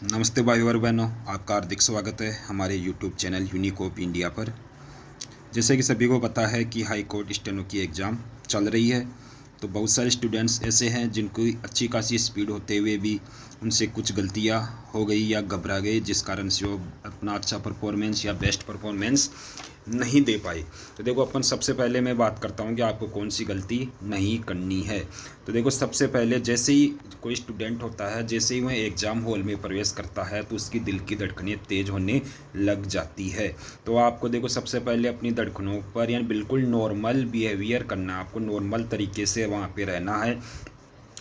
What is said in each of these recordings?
नमस्ते भाइयों और बहनों, आपका हार्दिक स्वागत है हमारे यूट्यूब चैनल यूनिकोप इंडिया पर। जैसे कि सभी को पता है कि हाई कोर्ट स्टेनो की एग्ज़ाम चल रही है, तो बहुत सारे स्टूडेंट्स ऐसे हैं जिनको अच्छी खासी स्पीड होते हुए भी उनसे कुछ गलतियां हो गई या घबरा गए, जिस कारण से वो अपना अच्छा परफॉर्मेंस या बेस्ट परफॉर्मेंस नहीं दे पाए। तो देखो, अपन सबसे पहले मैं बात करता हूँ कि आपको कौन सी गलती नहीं करनी है। तो देखो, सबसे पहले जैसे ही कोई स्टूडेंट होता है, जैसे ही वह एग्ज़ाम हॉल में प्रवेश करता है तो उसकी दिल की धड़कनें तेज़ होने लग जाती है। तो आपको देखो, सबसे पहले अपनी धड़कनों पर यानी बिल्कुल नॉर्मल बिहेवियर करना, आपको नॉर्मल तरीके से वहाँ पे रहना है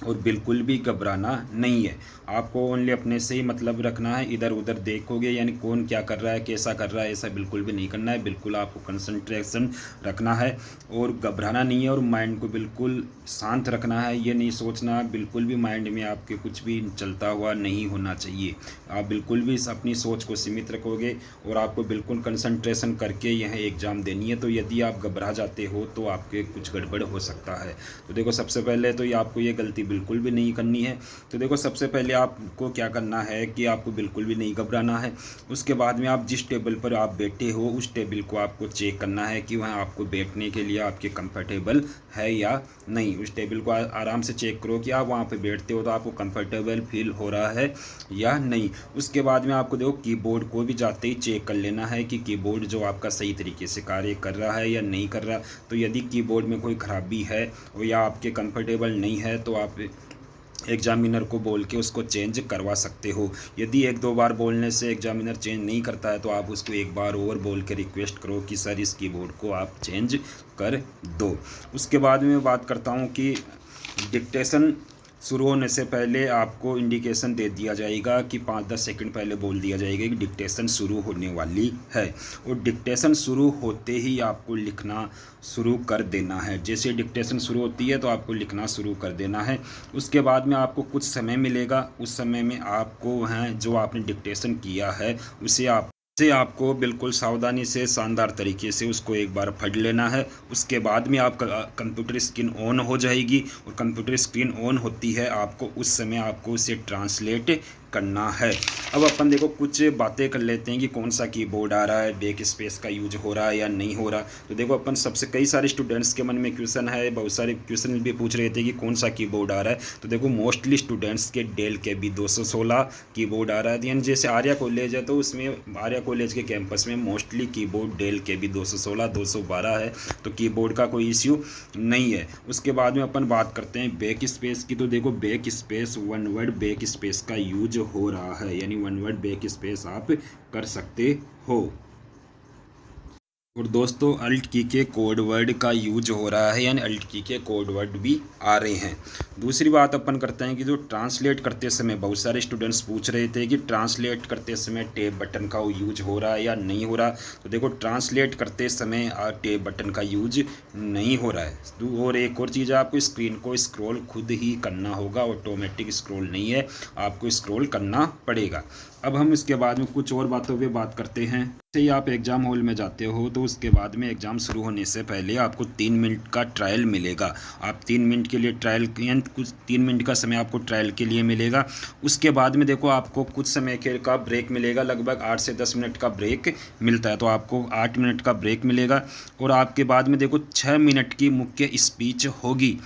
और बिल्कुल भी घबराना नहीं है। आपको ओनली अपने से ही मतलब रखना है। इधर उधर देखोगे यानी कौन क्या कर रहा है, कैसा कर रहा है, ऐसा बिल्कुल भी नहीं करना है। बिल्कुल आपको कंसंट्रेशन रखना है और घबराना नहीं है, और माइंड को बिल्कुल शांत रखना है। ये नहीं सोचना, बिल्कुल भी माइंड में आपके कुछ भी चलता हुआ नहीं होना चाहिए। आप बिल्कुल भी अपनी सोच को सीमित रखोगे और आपको बिल्कुल कंसंट्रेशन करके यह एग्ज़ाम देनी है। तो यदि आप घबरा जाते हो तो आपके कुछ गड़बड़ हो सकता है। तो देखो, सबसे पहले तो ये आपको ये गलती बिल्कुल भी नहीं करनी है। तो देखो, सबसे पहले आपको क्या करना है कि आपको बिल्कुल भी नहीं घबराना है। उसके बाद में आप जिस टेबल पर आप बैठे हो उस टेबल को आपको चेक करना है कि वहाँ आपको बैठने के लिए आपके कंफर्टेबल है या नहीं। उस टेबल को आराम से चेक करो कि आप वहाँ पे बैठते हो तो आपको कंफर्टेबल फील हो रहा है या नहीं। उसके बाद में आपको देखो, कीबोर्ड को भी जाते ही चेक कर लेना है कि कीबोर्ड जो आपका सही तरीके से कार्य कर रहा है या नहीं कर रहा। तो यदि कीबोर्ड में कोई खराबी है और या आपके कंफर्टेबल नहीं है तो आप एग्जामिनर को बोल के उसको चेंज करवा सकते हो। यदि एक दो बार बोलने से एग्जामिनर चेंज नहीं करता है तो आप उसको एक बार और बोल के रिक्वेस्ट करो कि सर इस कीबोर्ड को आप चेंज कर दो। उसके बाद में मैं बात करता हूँ कि डिक्टेशन शुरू होने से पहले आपको इंडिकेशन दे दिया जाएगा कि 5-10 सेकंड पहले बोल दिया जाएगा कि डिक्टेशन शुरू होने वाली है, और डिक्टेशन शुरू होते ही आपको लिखना शुरू कर देना है। जैसे डिक्टेशन शुरू होती है तो आपको लिखना शुरू कर देना है। उसके बाद में आपको कुछ समय मिलेगा, उस समय में आपको वह जो आपने डिक्टेशन किया है उसे आपको बिल्कुल सावधानी से शानदार तरीके से उसको एक बार पढ़ लेना है। उसके बाद में आपका कंप्यूटर स्क्रीन ऑन हो जाएगी, और कंप्यूटर स्क्रीन ऑन होती है आपको उस समय आपको उसे ट्रांसलेट करना है। अब अपन देखो कुछ बातें कर लेते हैं कि कौन सा कीबोर्ड आ रहा है, बैक स्पेस का यूज हो रहा है या नहीं हो रहा। तो देखो, अपन सबसे कई सारे स्टूडेंट्स के मन में क्वेश्चन है, बहुत सारे क्वेश्चन भी पूछ रहे थे कि कौन सा कीबोर्ड आ रहा है। तो देखो, मोस्टली स्टूडेंट्स के डेल के भी 216 कीबोर्ड आ रहा है। यानी जैसे आर्या कॉलेज है तो उसमें आर्या कॉलेज के कैंपस में मोस्टली कीबोर्ड डेल के भी 216 212 है, तो कीबोर्ड का कोई इश्यू नहीं है। उसके बाद में अपन बात करते हैं बैक स्पेस की। तो देखो, back space one word back space का यूज हो रहा है, यानी वन वर्ड बैक स्पेस आप कर सकते हो। और दोस्तों, अल्ट की के कोड वर्ड का यूज हो रहा है, यानी अल्ट की के कोड वर्ड भी आ रहे हैं। दूसरी बात अपन करते हैं कि जो ट्रांसलेट करते समय बहुत सारे स्टूडेंट्स पूछ रहे थे कि ट्रांसलेट करते समय टैब बटन का यूज हो रहा है या नहीं हो रहा। तो देखो, ट्रांसलेट करते समय टैब बटन का यूज नहीं हो रहा है। और एक और चीज़ है, आपको स्क्रीन को स्क्रॉल खुद ही करना होगा, ऑटोमेटिक स्क्रॉल नहीं है, आपको स्क्रॉल करना पड़ेगा। अब हम इसके बाद में कुछ और बातों पे बात करते हैं। जैसे ही आप एग्ज़ाम हॉल में जाते हो तो उसके बाद में एग्ज़ाम शुरू होने से पहले आपको 3 मिनट का ट्रायल मिलेगा। आप 3 मिनट के लिए ट्रायल यानी कुछ 3 मिनट का समय आपको ट्रायल के लिए मिलेगा। उसके बाद में देखो, आपको कुछ समय के का ब्रेक मिलेगा, लगभग 8 से 10 मिनट का ब्रेक मिलता है, तो आपको 8 मिनट का ब्रेक मिलेगा। और आपके बाद में देखो 6 मिनट की मुख्य स्पीच होगी।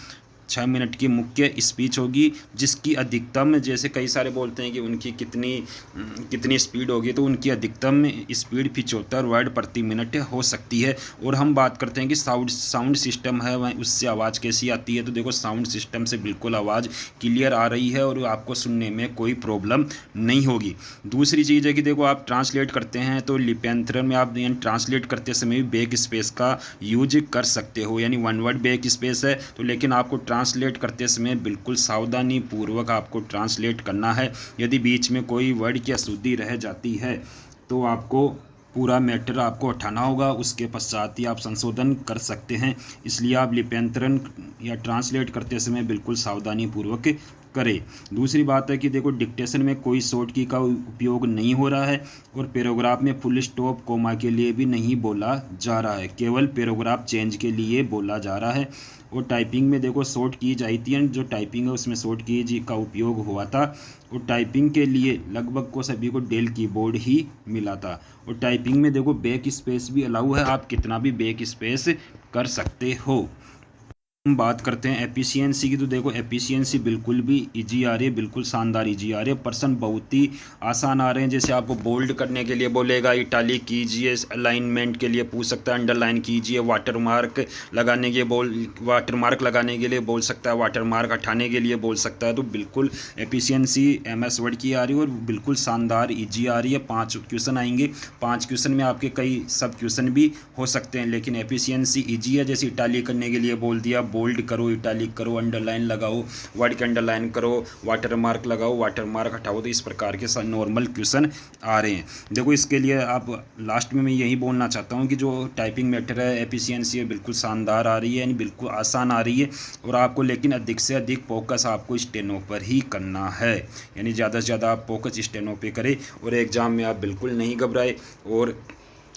6 मिनट की मुख्य स्पीच होगी, जिसकी अधिकतम, जैसे कई सारे बोलते हैं कि उनकी कितनी स्पीड होगी, तो उनकी अधिकतम स्पीड 75 वर्ड प्रति मिनट हो सकती है। और हम बात करते हैं कि साउंड सिस्टम है वह, उससे आवाज़ कैसी आती है। तो देखो, साउंड सिस्टम से बिल्कुल आवाज़ क्लियर आ रही है और आपको सुनने में कोई प्रॉब्लम नहीं होगी। दूसरी चीज़ है कि देखो, आप ट्रांसलेट करते हैं तो लिप्यंतरण में आप यानी ट्रांसलेट करते समय भी बैक स्पेस का यूज कर सकते हो, यानी वन वर्ड बैक स्पेस है तो, लेकिन आपको ट्रांसलेट करते समय बिल्कुल सावधानी पूर्वक आपको ट्रांसलेट करना है। यदि बीच में कोई वर्ड की अशुद्धि रह जाती है तो आपको पूरा मैटर आपको उठाना होगा, उसके पश्चात ही आप संशोधन कर सकते हैं। इसलिए आप लिप्यंतरण या ट्रांसलेट करते समय बिल्कुल सावधानी पूर्वक करें। दूसरी बात है कि देखो, डिक्टेशन में कोई शॉर्ट की का उपयोग नहीं हो रहा है, और पैराग्राफ में फुल स्टॉप कोमा के लिए भी नहीं बोला जा रहा है, केवल पैराग्राफ चेंज के लिए बोला जा रहा है। और टाइपिंग में देखो शॉर्ट कीज आई थी, एंड जो टाइपिंग है उसमें शॉर्ट कीज का उपयोग हुआ था। और टाइपिंग के लिए लगभग को सभी को डेल कीबोर्ड ही मिला था। और टाइपिंग में देखो बैक स्पेस भी अलाउ है, आप कितना भी बैक स्पेस कर सकते हो। हम बात करते हैं एफिशिएंसी की, तो देखो एफिशिएंसी बिल्कुल भी इजी आ रही है, बिल्कुल शानदार इजी आ रही है। पर्सन बहुत ही आसान आ रहे हैं। जैसे आपको बोल्ड करने के लिए बोलेगा इटालिक कीजिए, अलाइनमेंट के लिए पूछ सकता है अंडरलाइन कीजिए, वाटरमार्क लगाने के लिए बोल सकता है, वाटरमार्क हटाने के लिए बोल सकता है। तो बिल्कुल एफिशिएंसी MS वर्ड की आ रही है और बिल्कुल शानदार इजी आ रही है। 5 क्वेश्चन आएंगे, 5 क्वेश्चन में आपके कई सब क्वेश्चन भी हो सकते हैं, लेकिन एफिशिएंसी इजी है। जैसे इटालिक करने के लिए बोल दिया, बोल्ड करो, इटालिक करो, अंडरलाइन लगाओ, वर्ड के अंडरलाइन करो, वाटरमार्क लगाओ, वाटरमार्क हटाओ। तो इस प्रकार के नॉर्मल क्वेश्चन आ रहे हैं। देखो इसके लिए आप लास्ट में मैं यही बोलना चाहता हूँ कि जो टाइपिंग मैटर है, एफिशिएंसी है, बिल्कुल शानदार आ रही है, यानी बिल्कुल आसान आ रही है। और आपको लेकिन अधिक से अधिक फोकस आपको स्टेनो पर ही करना है, यानी ज़्यादा से ज़्यादा आप फोकस स्टेनो पे करें और एग्ज़ाम में आप बिल्कुल नहीं घबराए। और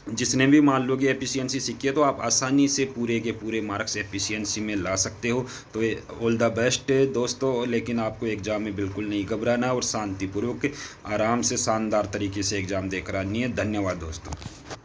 जिसने भी मान लो कि एफिशिएंसी सीखी है तो आप आसानी से पूरे के पूरे मार्क्स एफिशिएंसी में ला सकते हो। तो ऑल द बेस्ट दोस्तों, लेकिन आपको एग्ज़ाम में बिल्कुल नहीं घबराना और शांतिपूर्वक आराम से शानदार तरीके से एग्ज़ाम देकर आनी है। धन्यवाद दोस्तों।